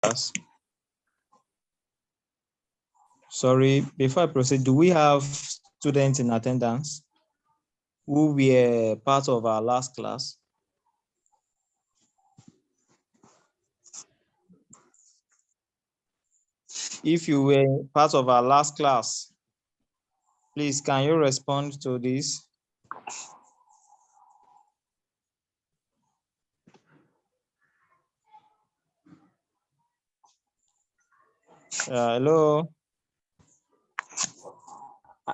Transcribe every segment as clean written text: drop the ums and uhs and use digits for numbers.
class. Sorry, before I proceed, do we have students in attendance who were part of our last class? If you were part of our last class, please, can you respond to this? Hello?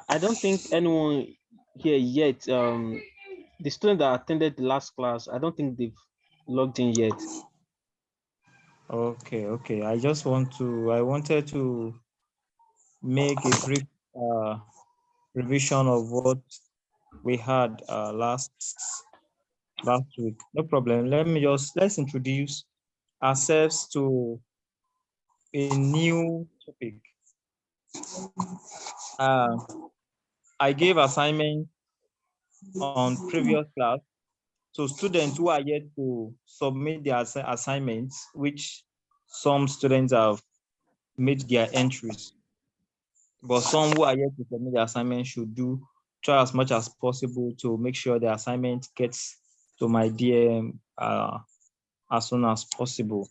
I don't think anyone here yet. The student that attended the last class, I don't think they've logged in yet. Okay. I wanted to make a brief revision of what we had last week. No problem. Let's introduce ourselves to a new topic. I gave assignment on previous class. So students who are yet to submit their assignments, which some students have made their entries, but some who are yet to submit their assignment should try as much as possible to make sure the assignment gets to my DM as soon as possible,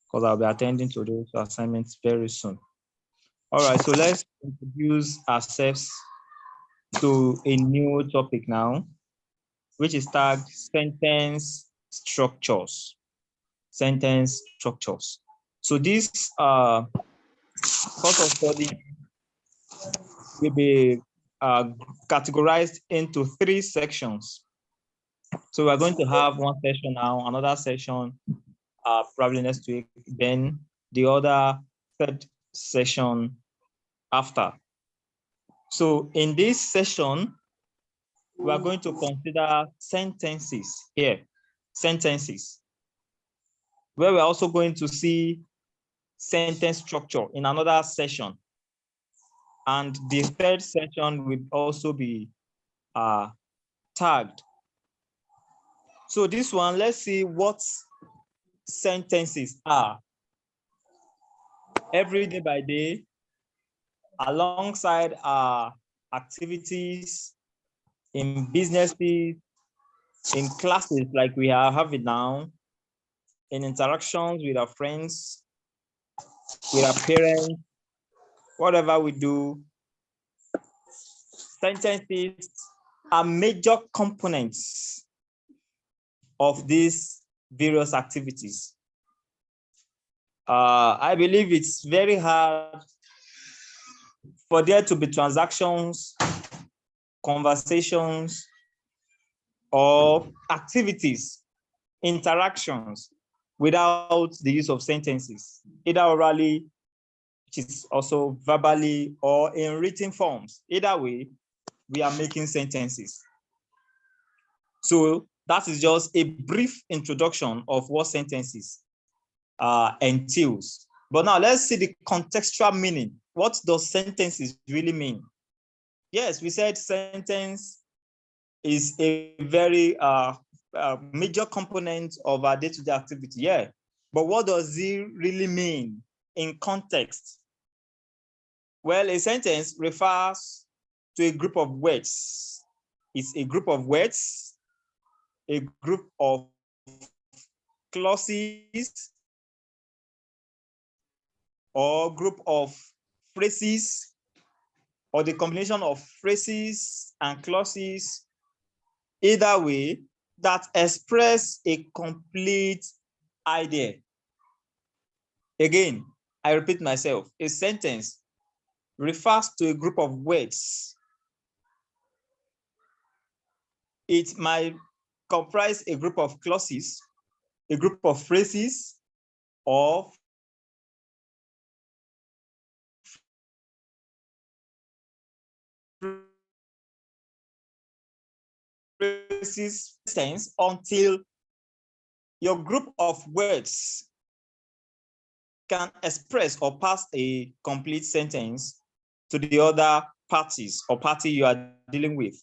because I'll be attending to those assignments very soon. All right, so let's introduce ourselves to a new topic now, which is tagged sentence structures. Sentence structures. So this course of study will be categorized into 3 sections. So we're going to have one session now, another session probably next week, then the other third session after. So in this session, we are going to consider sentences here, sentences, where we're also going to see sentence structure in another session. And the third session will also be tagged. So this one, let's see what sentences are. Every day by day, alongside our activities in businesses, in classes like we have it now, in interactions with our friends, with our parents, whatever we do, sentences are major components of these various activities. I believe it's very hard for there to be transactions, conversations, or activities, interactions without the use of sentences, either orally, which is also verbally, or in written forms. Either way, we are making sentences. So that is just a brief introduction of what sentences entails. But now let's see the contextual meaning. What does sentences really mean? Yes, we said sentence is a very major component of our day-to-day activity. Yeah, but what does it really mean in context? Well, a sentence refers to a group of words. It's a group of words, a group of clauses, or group of phrases, or the combination of phrases and clauses, either way, that express a complete idea. Again, I repeat myself, a sentence refers to a group of words. It might comprise a group of clauses, a group of phrases, or phrases sense until your group of words can express or pass a complete sentence to the other parties or party you are dealing with.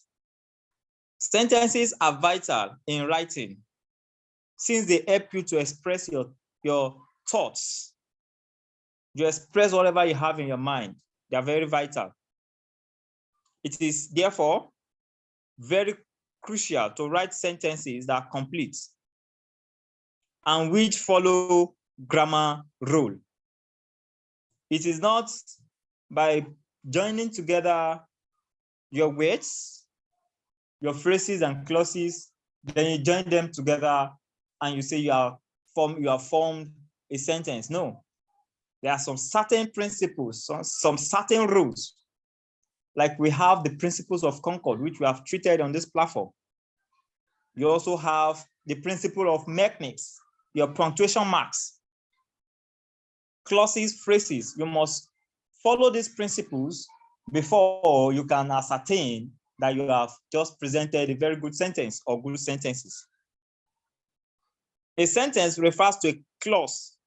Sentences are vital in writing since they help you to express your thoughts You express whatever you have in your mind. They are very vital. It is therefore very crucial to write sentences that are complete and which follow grammar rule. It is not by joining together your words, your phrases and clauses, then you join them together and you say you have formed a sentence. No, there are some certain principles, some certain rules. Like we have the principles of Concord, which we have treated on this platform. You also have the principle of mechanics, your punctuation marks, clauses, phrases. You must follow these principles before you can ascertain that you have just presented a very good sentence or good sentences. A sentence refers to a clause,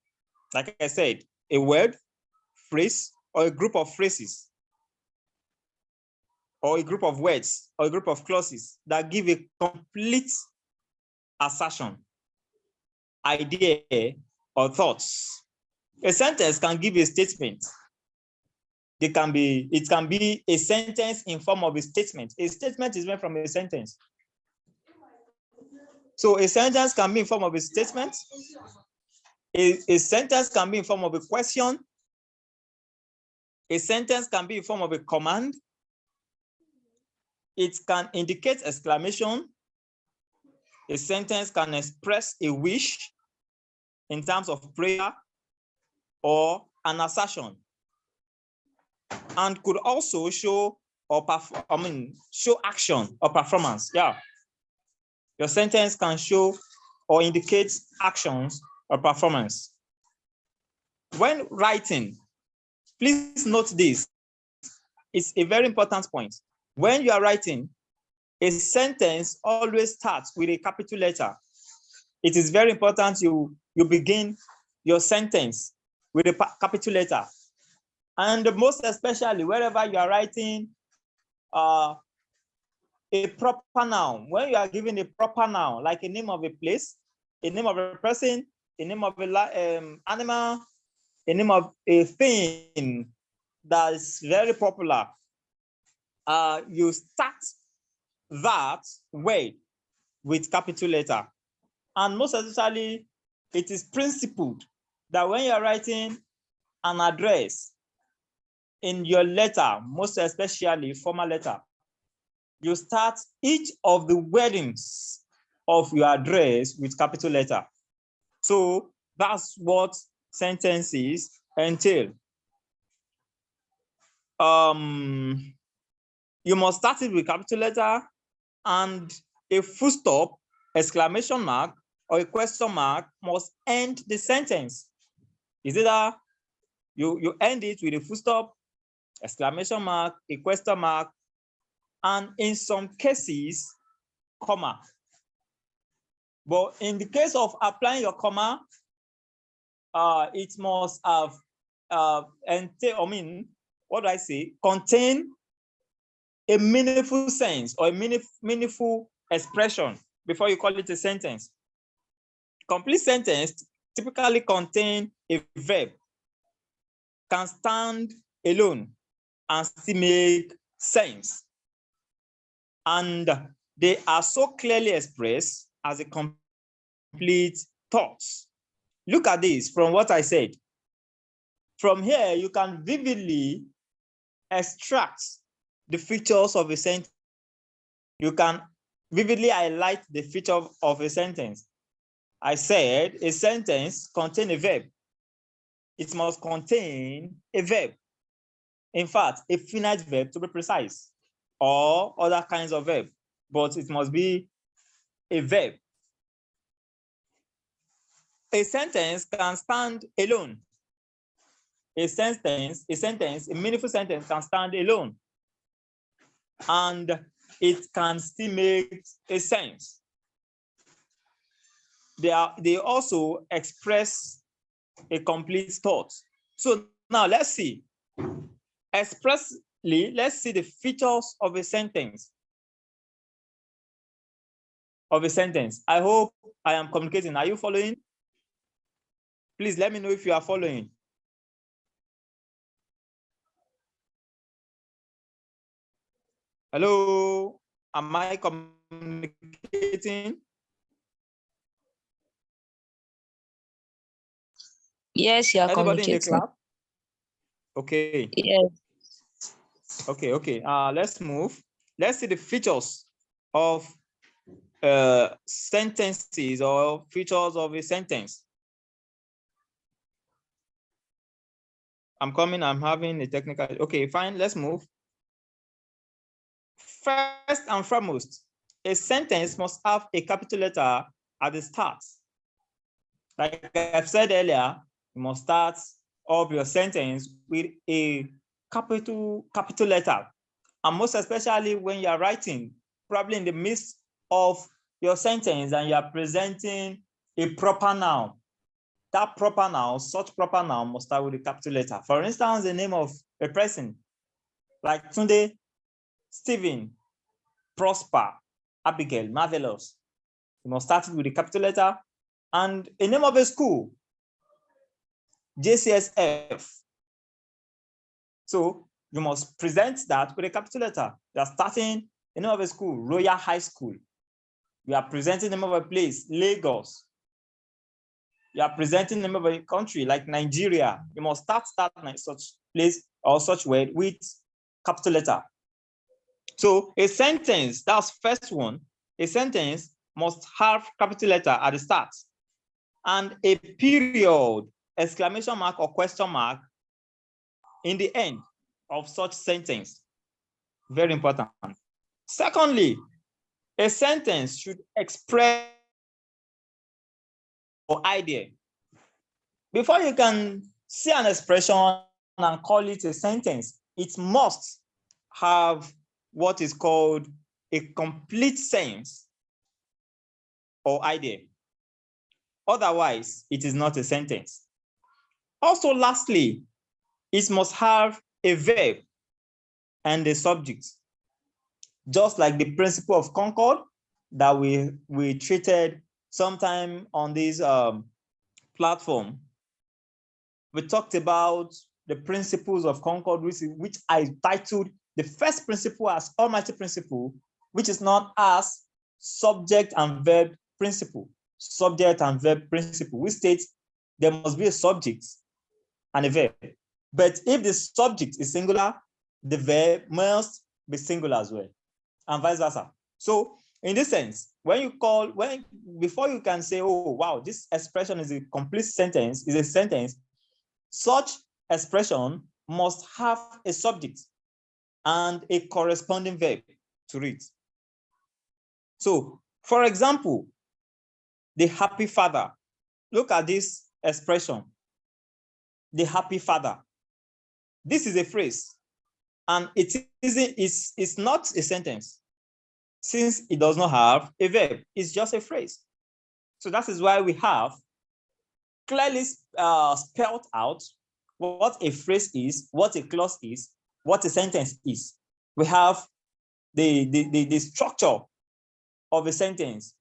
like I said, a word, phrase, or a group of phrases, or a group of words, or a group of clauses that give a complete assertion, idea, or thoughts. A sentence can give a statement. It can be a sentence in form of a statement. A statement is made from a sentence. So a sentence can be in form of a statement. A sentence can be in form of a question. A sentence can be in form of a command. It can indicate exclamation. A sentence can express a wish in terms of prayer or an assertion, and could also show show action or performance. Yeah, your sentence can show or indicate actions or performance. When writing, please note this. It's a very important point. When you are writing, a sentence always starts with a capital letter. It is very important you begin your sentence with a capital letter. And most especially wherever you are writing a proper noun, when you are giving a proper noun, like a name of a place, a name of a person, a name of an animal, a name of a thing that is very popular, you start that word with capital letter. And most especially, it is principled that when you're writing an address in your letter, most especially formal letter, you start each of the wordings of your address with capital letter. So that's what sentences entail. You must start it with capital letter, and a full stop, exclamation mark, or a question mark must end the sentence. Is either you end it with a full stop, exclamation mark, a question mark, and in some cases, comma. But in the case of applying your comma, it must have contain a meaningful sense or a meaningful expression before you call it a sentence. Complete sentence typically contain a verb, can stand alone and still make sense. And they are so clearly expressed as a complete thought. Look at this from what I said. From here, you can vividly extract the features of a sentence. You can vividly highlight the feature of a sentence. I said a sentence contains a verb. It must contain a verb. In fact, a finite verb to be precise, or other kinds of verb, but it must be a verb. A sentence can stand alone. A meaningful sentence can stand alone, and it can still make a sense. They also express a complete thought. So now let's see. Expressly, let's see the features of a sentence. I hope I am communicating. Are you following? Please let me know if you are following. Hello, am I communicating? Yes, you are Anybody in the communicating. class? Okay. Yes. Okay. Let's move. Let's see the features of sentences or features of a sentence. I'm coming. I'm having a technical. Okay, fine. Let's move. First and foremost, a sentence must have a capital letter at the start. Like I've said earlier, you must start off your sentence with a capital letter. And most especially when you're writing, probably in the midst of your sentence and you're presenting a proper noun. That proper noun, such proper noun must start with a capital letter. For instance, the name of a person like Tunde, Stephen, Prosper, Abigail, Marvelous. You must start it with a capital letter. And a name of a school, JCSF. So you must present that with a capital letter. You are starting the name of a school, Royal High School. You are presenting the name of a place, Lagos. You are presenting the name of a country like Nigeria. You must start such place or such word with capital letter. So a sentence, that's first one, a sentence must have capital letter at the start and a period, exclamation mark or question mark in the end of such sentence. Very important. Secondly, a sentence should express or idea. Before you can see an expression and call it a sentence, it must have what is called a complete sense or idea. Otherwise, it is not a sentence. Also, lastly, it must have a verb and a subject. Just like the principle of Concord that we treated sometime on this platform. We talked about the principles of Concord, which I titled the first principle as Almighty Principle, which is not as subject and verb principle. Subject and verb principle, which states there must be a subject and a verb. But if the subject is singular, the verb must be singular as well, and vice versa. So in this sense, before you can say, oh, wow, this expression is a complete sentence, is a sentence, such expression must have a subject and a corresponding verb to it. So, for example, the happy father. Look at this expression, the happy father. This is a phrase, and it's not a sentence since it does not have a verb. It's just a phrase. So that is why we have clearly spelled out what a phrase is, what a clause is, what a sentence is. We have the structure of a sentence.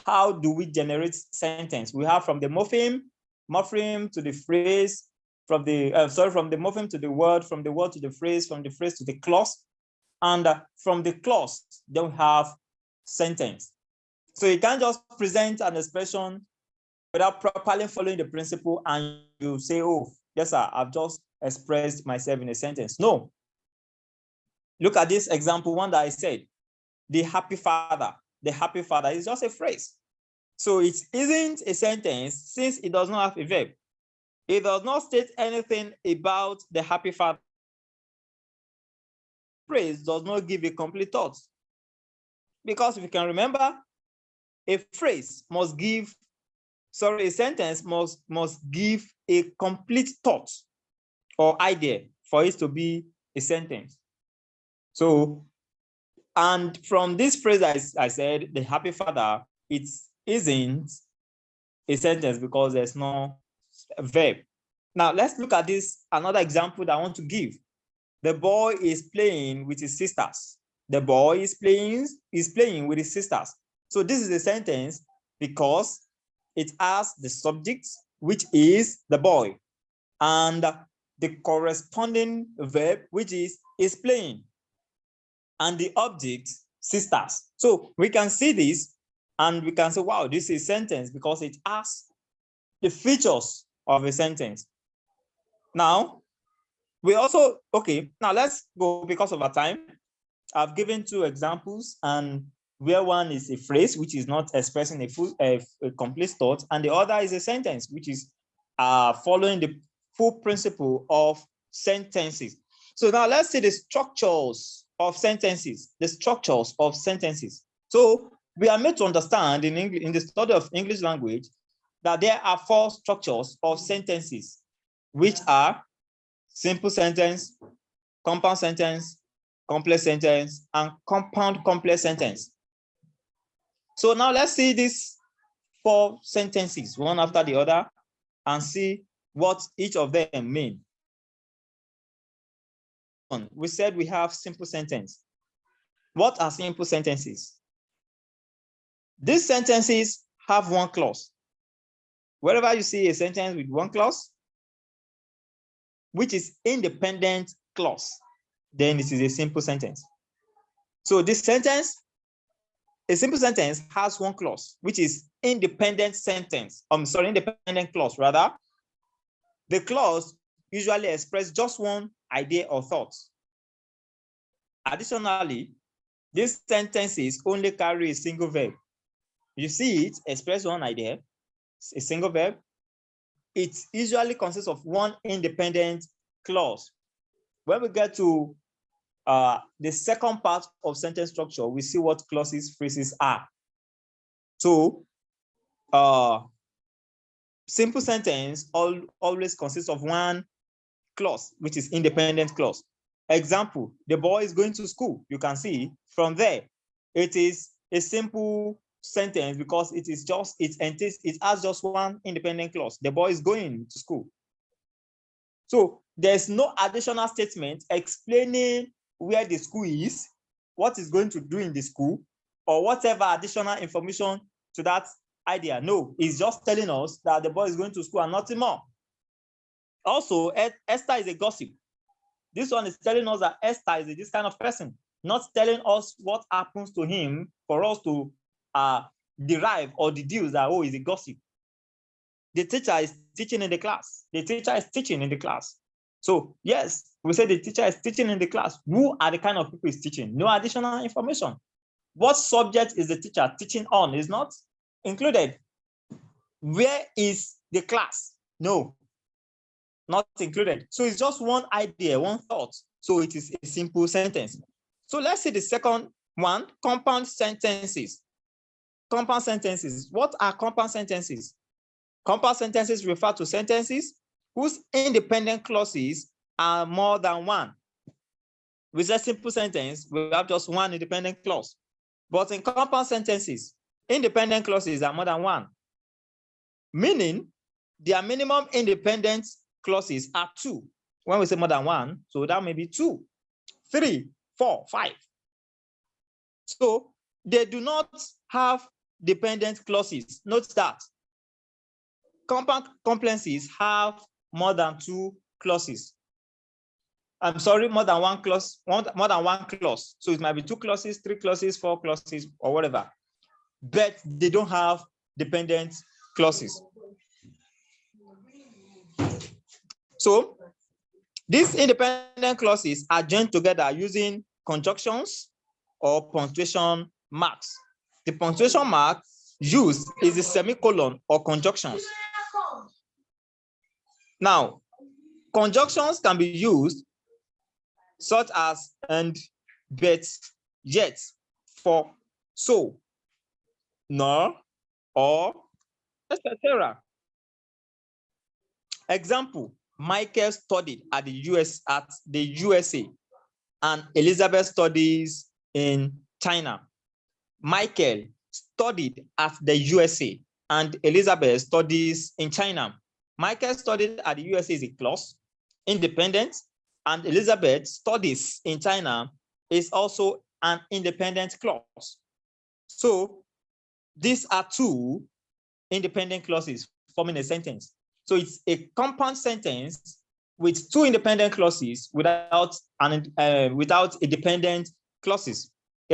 How do we generate sentence? We have from the morpheme to the phrase, from the morpheme to the word to the phrase to the clause, and from the clause, then we have sentence. So you can't just present an expression without properly following the principle and you say, oh, yes, sir, I've just expressed myself in a sentence. No. Look at this example one that I said, the happy father. The happy father is just a phrase. So it isn't a sentence since it does not have a verb. It does not state anything about the happy father. Phrase does not give a complete thought. Because if you can remember, a sentence must give a complete thought or idea for it to be a sentence. So, and from this phrase I said, the happy father, it isn't a sentence because there's no verb. Now let's look at this, another example that I want to give. The boy is playing with his sisters. The boy is playing with his sisters. So this is a sentence because it has the subject, which is the boy, and the corresponding verb, which is playing. and the object sisters. So we can see this and we can say, wow, this is a sentence because it has the features of a sentence. Now, we also, okay, now let's go because of our time. I've given 2 examples, and where one is a phrase which is not expressing a complete thought, and the other is a sentence which is following the full principle of sentences. So now let's see the structures of sentences, the structures of sentences. So we are made to understand in English, in the study of English language, that there are 4 structures of sentences, which are simple sentence, compound sentence, complex sentence, and compound complex sentence. So now let's see these 4 sentences, one after the other, and see what each of them mean. We said we have simple sentence. What are simple sentences? These sentences have one clause. Wherever you see a sentence with one clause, which is independent clause, then it is a simple sentence. So this sentence, a simple sentence has one clause, which is independent sentence. Independent clause rather. The clause usually expresses just one idea or thought. Additionally, these sentences only carry a single verb. You see it express one idea, a single verb. It usually consists of one independent clause. When we get to the second part of sentence structure, we see what clauses, phrases are. So, simple sentence always consists of one clause, which is independent clause. Example, the boy is going to school. You can see from there, it is a simple sentence because it has just one independent clause. The boy is going to school. So there's no additional statement explaining where the school is, what is going to do in the school, or whatever additional information to that idea. No, it's just telling us that the boy is going to school and nothing more. Also, Esther is a gossip. This one is telling us that Esther is this kind of person, not telling us what happens to him for us to derive or deduce that, oh, he's a gossip. The teacher is teaching in the class. The teacher is teaching in the class. So yes, we say the teacher is teaching in the class. Who are the kind of people he's teaching? No additional information. What subject is the teacher teaching on is not included. Where is the class? No, not included. So it's just one idea, one thought. So it is a simple sentence. So let's see the second one, compound sentences. Compound sentences. What are compound sentences? Compound sentences refer to sentences whose independent clauses are more than one. With a simple sentence, we have just one independent clause. But in compound sentences, independent clauses are more than one. Meaning, their minimum independent clauses are 2. When we say more than one, so that may be 2, 3, 4, 5. So they do not have dependent clauses. Note that compound complexes have more than 2 clauses. I'm sorry, more than one clause, more than one clause. So it might be 2 clauses, 3 clauses, 4 clauses, or whatever. But they don't have dependent clauses. So these independent clauses are joined together using conjunctions or punctuation marks. The punctuation mark used is the semicolon or conjunctions. Now, conjunctions can be used such as and, but, yet, for, so, nor, or, etc. Example, Michael studied at the USA, and Elizabeth studies in China. Michael studied at the USA, and Elizabeth studies in China. Michael studied at the USA is a clause, independent, and Elizabeth studies in China is also an independent clause. So these are 2 independent clauses forming a sentence. So it's a compound sentence with 2 independent clauses without a dependent clauses.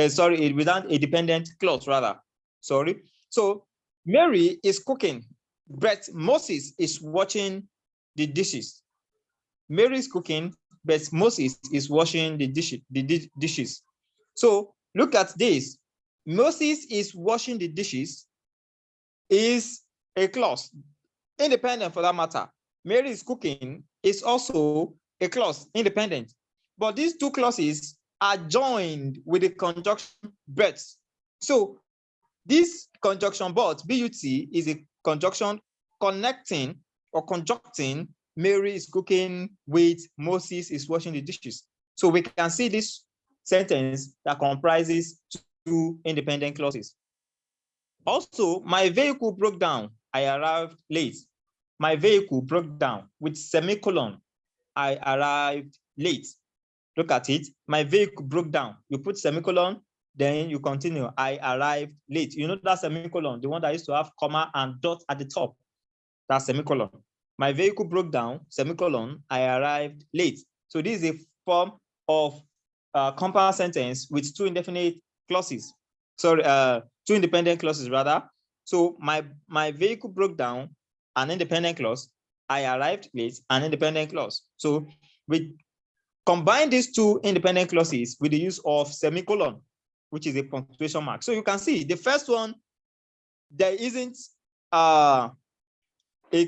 Sorry, without a dependent clause, rather. Sorry. So Mary is cooking, but Moses is washing the dishes. Mary is cooking, but Moses is washing the dishes. So look at this. Moses is washing the dishes is a clause, independent for that matter. Mary is cooking is also a clause, independent. But these two clauses are joined with the conjunction but. So this conjunction but, B-U-T, is a conjunction connecting or conjuncting Mary is cooking with Moses is washing the dishes. So we can see this sentence that comprises two independent clauses. Also, my vehicle broke down. I arrived late. My vehicle broke down with semicolon. I arrived late. Look at it. My vehicle broke down. You put semicolon, then you continue. I arrived late. You know that semicolon, the one that used to have comma and dot at the top. That's semicolon. My vehicle broke down, semicolon. I arrived late. So this is a form of compound sentence with two indefinite clauses. Sorry, two independent clauses rather. So my vehicle broke down, an independent clause. I arrived late, an independent clause. So we combine these two independent clauses with the use of semicolon, which is a punctuation mark. So you can see the first one, there isn't a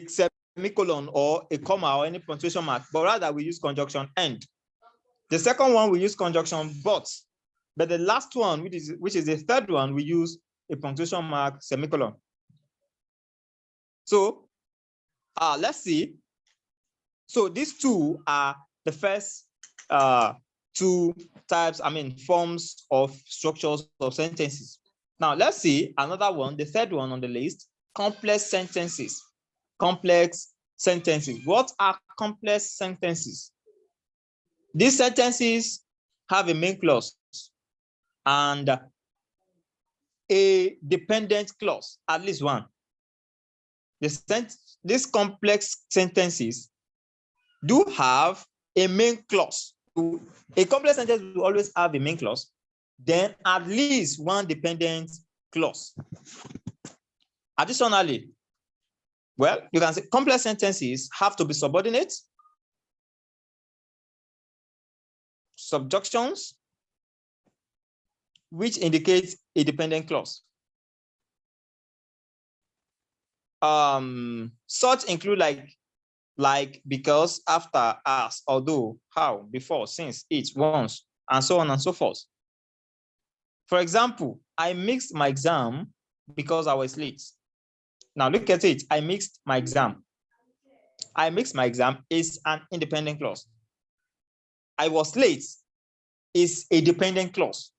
semicolon or a comma or any punctuation mark, but rather we use conjunction and. The second one we use conjunction but the last one, which is the third one, we use a punctuation mark, semicolon. So let's see. So these two are the first two types, forms of structures of sentences. Now let's see another one, the third one on the list, complex sentences. Complex sentences. What are complex sentences? These sentences have a main clause and a dependent clause, at least one. These complex sentences do have a main clause. A complex sentence will always have a main clause, then at least one dependent clause. Additionally, well, you can say complex sentences have to be subordinate, subjunctions, which indicates a dependent clause. Such include like, because, after, as, although, how, before, since, each, once, and so on and so forth. For example, I missed my exam because I was late. Now look at it. I missed my exam. I missed my exam is an independent clause. I was late is a dependent clause.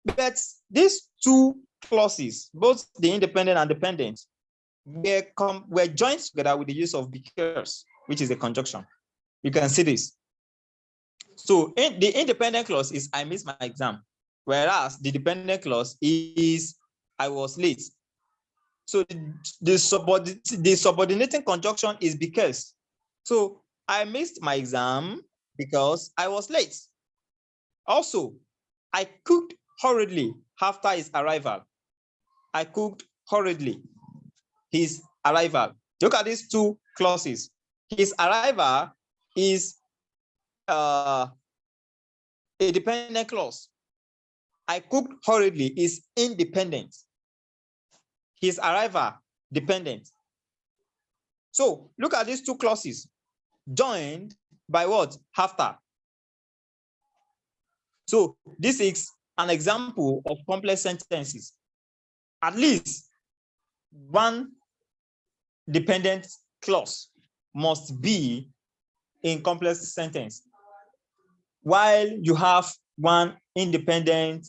But these two clauses, both the independent and dependent, were joined together with the use of because, which is a conjunction. You can see this. So the independent clause is I missed my exam, whereas the dependent clause is I was late. So the subordinating conjunction is because. So I missed my exam because I was late. Also, I cooked hurriedly after his arrival. I cooked hurriedly his arrival. Look at these two clauses. His arrival is a dependent clause. I cooked hurriedly is independent. His arrival, dependent. So look at these two clauses joined by what? After. So this is an example of complex sentences. At least one dependent clause must be in complex sentence, while you have one independent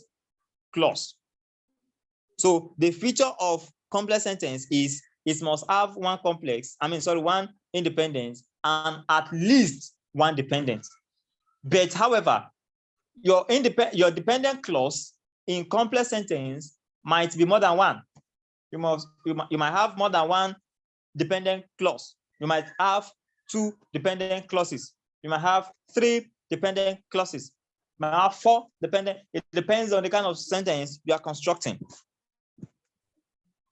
clause. So the feature of complex sentence is it must have one one independent and at least one dependent. But however, your dependent clause in complex sentence might be more than one. You might have more than one dependent clause. You might have two dependent clauses. You might have three dependent clauses. You might have 4 dependent. It depends on the kind of sentence you are constructing.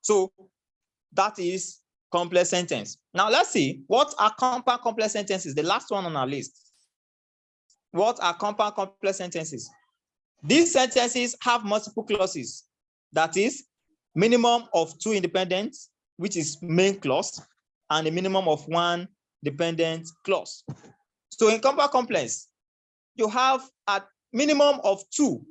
So that is complex sentence. Now let's see, what are compound complex sentences? The last one on our list. What are compound complex sentences? These sentences have multiple clauses. That is, minimum of 2 independent, which is main clause, and a minimum of 1 dependent clause. So in compound complex, you have a minimum of 2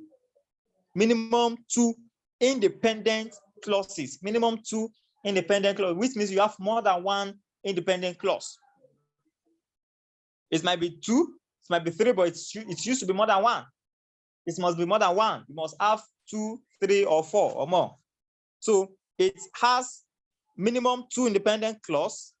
independent clauses, minimum 2 independent clause, which means you have more than 1 independent clause. It might be 2, it might be 3, but it used to be more than 1. It must be more than 1. You must have 2, 3, or 4 or more. So it has minimum 2 independent clauses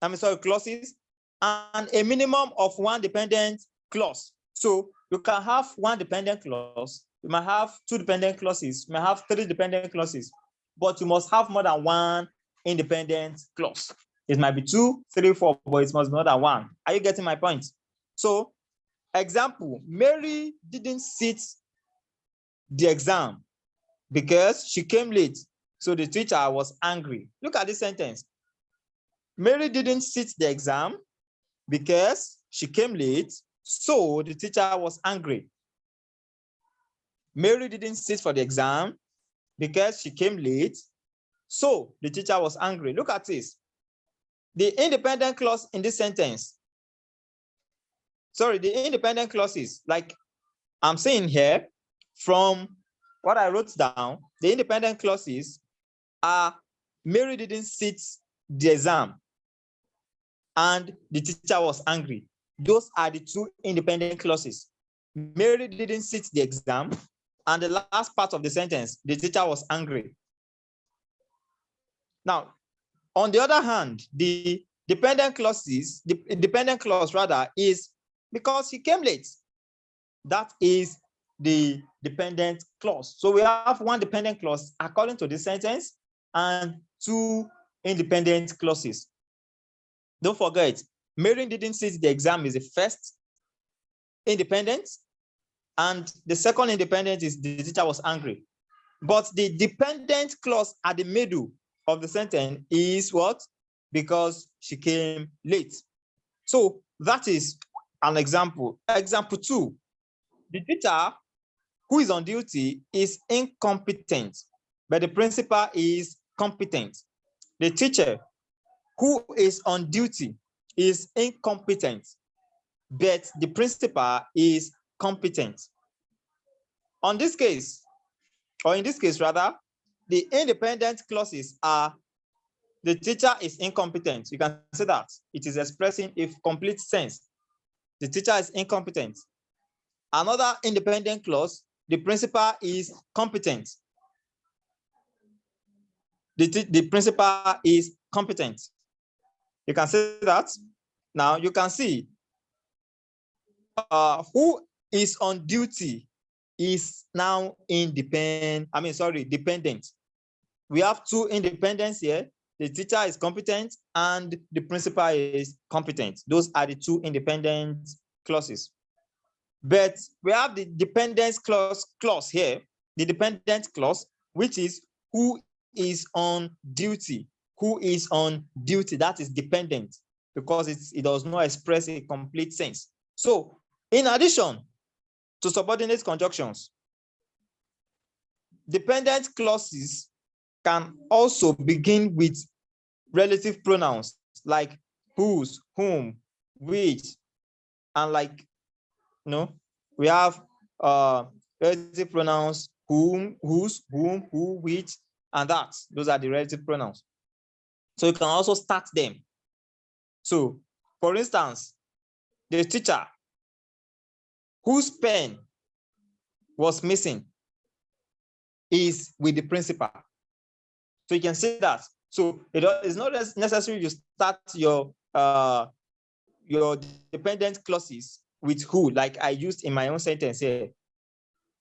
and a minimum of 1 dependent clause. So you can have 1 dependent clause, you might have 2 dependent clauses, you might have 3 dependent clauses, but you must have more than 1 independent clause. It might be 2, 3, 4, but it must be more than 1. Are you getting my point? So, example, Mary didn't sit the exam because she came late, so the teacher was angry. Look at this sentence. Mary didn't sit the exam because she came late, so the teacher was angry. Mary didn't sit for the exam because she came late, so the teacher was angry. Look at this. The independent clause in this sentence, the independent clauses, like I'm saying here, from what I wrote down, the independent clauses are Mary didn't sit the exam and the teacher was angry. Those are the 2 independent clauses. Mary didn't sit the exam, and the last part of the sentence, the teacher was angry. Now, on the other hand, the dependent clause is because he came late. That is the dependent clause. So we have 1 dependent clause according to the sentence and 2 independent clauses. Don't forget, Mary didn't sit the exam is the first independent, and the second independent is the teacher was angry. But the dependent clause at the middle of the sentence is what? Because she came late. So that is an example. Example 2, the teacher who is on duty is incompetent, but the principal is competent. The teacher who is on duty is incompetent, but the principal is competent. In this case rather, the independent clauses are the teacher is incompetent. You can say that it is expressing a complete sense. The teacher is incompetent. Another independent clause, the principal is competent. The principal is competent. You can say that. Now you can see who is on duty is now dependent. We have 2 independents here. The teacher is competent and the principal is competent. Those are the 2 independent clauses. But we have the dependence clause here, the dependent clause, which is who is on duty. Who is on duty, that is dependent, because it does not express a complete sense. So in addition to subordinate conjunctions, dependent clauses can also begin with relative pronouns like whose, whom, which, and we have relative pronouns whom, whose, whom, who, which, and that. Those are the relative pronouns. So you can also start them. So, for instance, the teacher whose pen was missing is with the principal. So you can say that. So it's not necessary to start your dependent clauses with who, like I used in my own sentence here,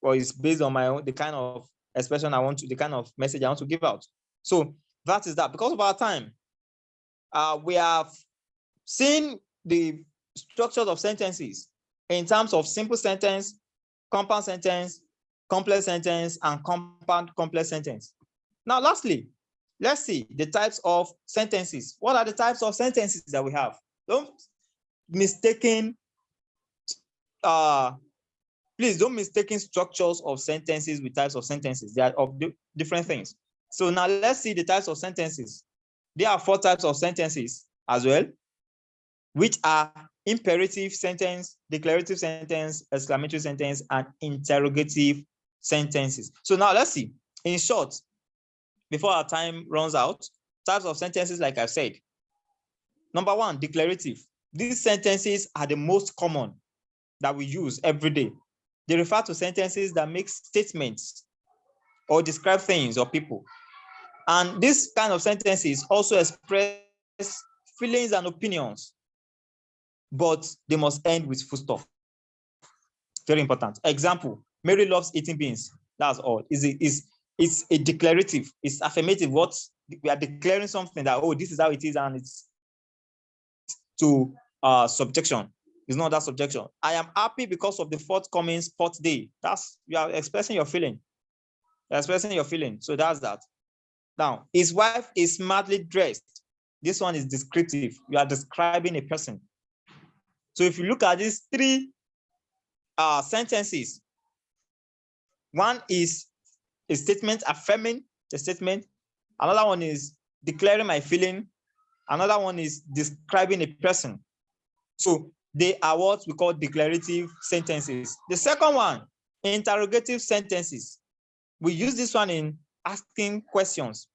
or it's based on my own, the kind of expression I want to, the kind of message I want to give out. So that is that. Because of our time, we have seen the structures of sentences in terms of simple sentence, compound sentence, complex sentence, and compound complex sentence. Now, lastly, let's see the types of sentences. What are the types of sentences that we have? Please don't mistaken structures of sentences with types of sentences. They are of different things. So now let's see the types of sentences. There are 4 types of sentences as well, which are imperative sentence, declarative sentence, exclamatory sentence, and interrogative sentences. So now let's see, in short, before our time runs out, types of sentences, like I said. Number 1, declarative. These sentences are the most common that we use every day. They refer to sentences that make statements or describe things or people. And this kind of sentences also express feelings and opinions, but they must end with full stop. Very important. Example, Mary loves eating beans. That's all. It's a declarative, it's affirmative. What we are declaring something that, oh, this is how it is, and it's to subjection. It's not that subjection. I am happy because of the forthcoming sport day. That's, you are expressing your feeling. You're expressing your feeling. So that's that. Now, his wife is smartly dressed. This one is descriptive. You are describing a person. So if you look at these 3 sentences, one is a statement affirming the statement. Another one is declaring my feeling. Another one is describing a person. So they are what we call declarative sentences. The second one, interrogative sentences. We use this one in asking questions.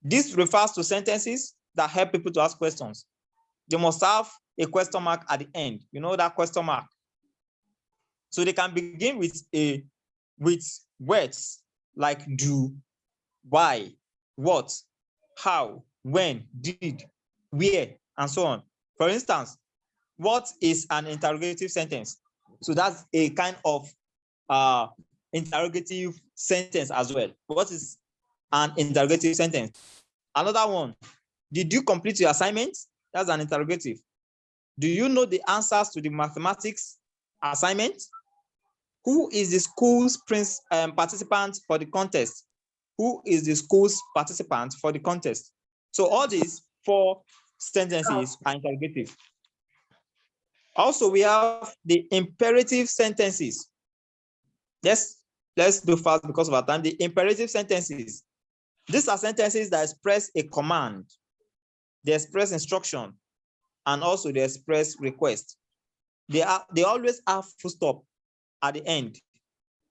This refers to sentences that help people to ask questions. They must have a question mark at the end. You know that question mark. So they can begin with words like do, why, what, how, when, did, where, and so on. For instance, what is an interrogative sentence? So that's a kind of interrogative sentence as well. What is an interrogative sentence? Another one, did you complete your assignment? That's an interrogative. Do you know the answers to the mathematics assignment? Who is the school's participant for the contest? Who is the school's participant for the contest? So all these 4 sentences are interrogative. Also, we have the imperative sentences. Let's do fast because of our time. The imperative sentences. These are sentences that express a command, they express instruction, and also they express request. They always have full stop at the end,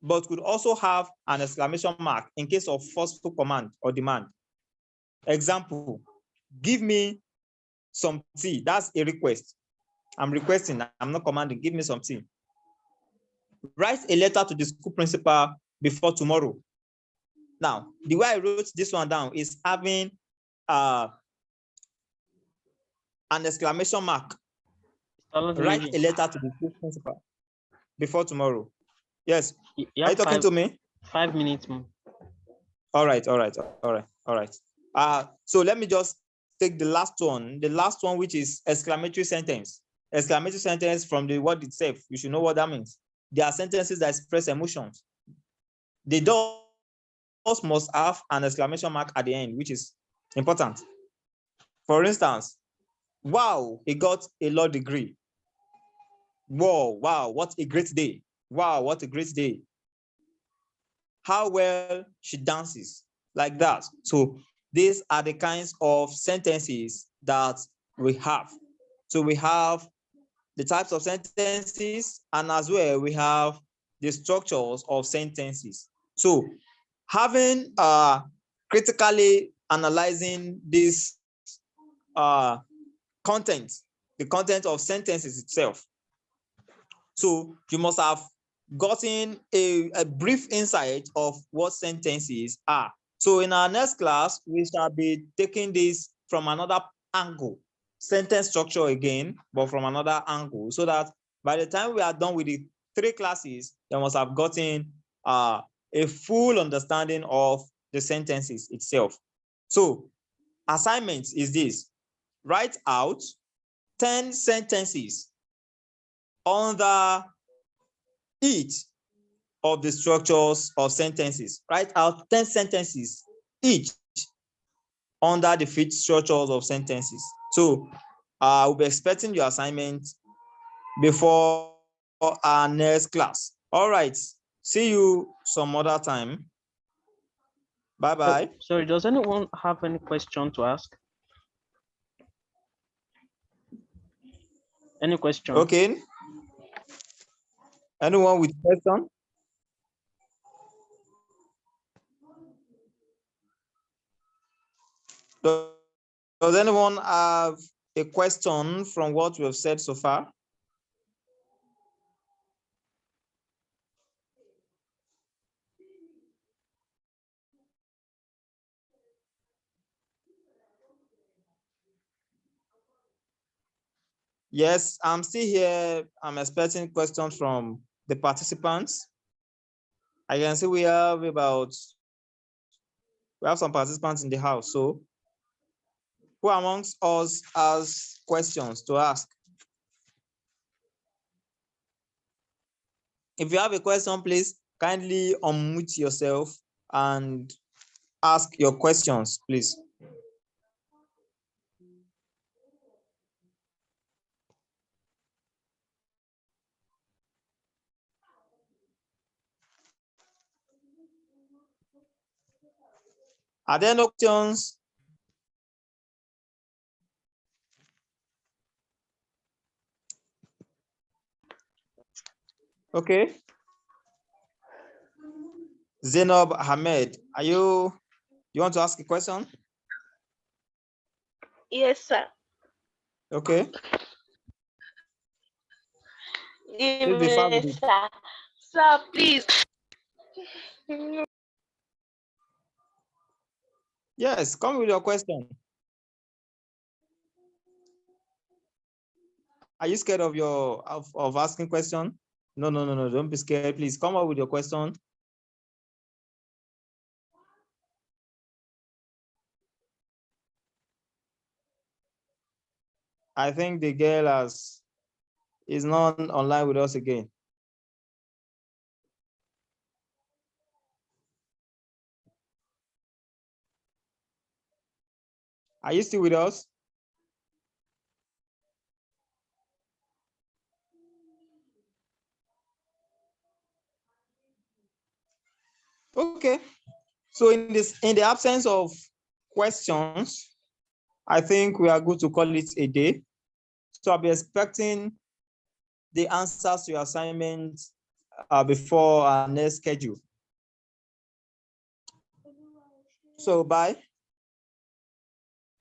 but could also have an exclamation mark in case of forceful command or demand. Example, give me some tea. That's a request. I'm requesting, I'm not commanding, give me some tea. Write a letter to the school principal before tomorrow. Now, the way I wrote this one down is having an exclamation mark. Write a letter to the school principal before tomorrow. Yes. Are you talking to me? 5 minutes more. All right. So let me just take the last one, which is exclamatory sentence. Exclamatory sentence, from the word itself, you should know what that means. They are sentences that express emotions. They must have an exclamation mark at the end, which is important. For instance, wow, he got a law degree. Whoa, wow, what a great day. Wow, what a great day. How well she dances, like that. So these are the kinds of sentences that we have. So we have the types of sentences, and as well we have the structures of sentences. So having critically analyzing this content, the content of sentences itself. So you must have gotten a brief insight of what sentences are. So in our next class, we shall be taking this from another angle, sentence structure again, but from another angle, so that by the time we are done with the 3 classes, you must have gotten a full understanding of the sentences itself. So assignment is this: write out 10 sentences under each of the structures of sentences. Write out 10 sentences each under the fifth structures of sentences. So we'll be expecting your assignment before our next class. All right. See you some other time. Bye-bye. Sorry, does anyone have any question to ask? Any question? Okay. Anyone with question? Does anyone have a question from what we have said so far? Yes, I'm still here. I'm expecting questions from the participants. I can see we have some participants in the house. So who amongst us has questions to ask? If you have a question, please kindly unmute yourself and ask your questions, please. Are there no questions? Okay. Zainab Ahmed, you want to ask a question? Yes, sir. Okay. Give Please be fast me, with it. sir. Sir, please. Yes, come with your question. Are you scared of asking question? No, don't be scared. Please come up with your question. I think the girl is not online with us again. Are you still with us? Okay. So in the absence of questions, I think we are good to call it a day. So I'll be expecting the answers to your assignment before our next schedule. So bye.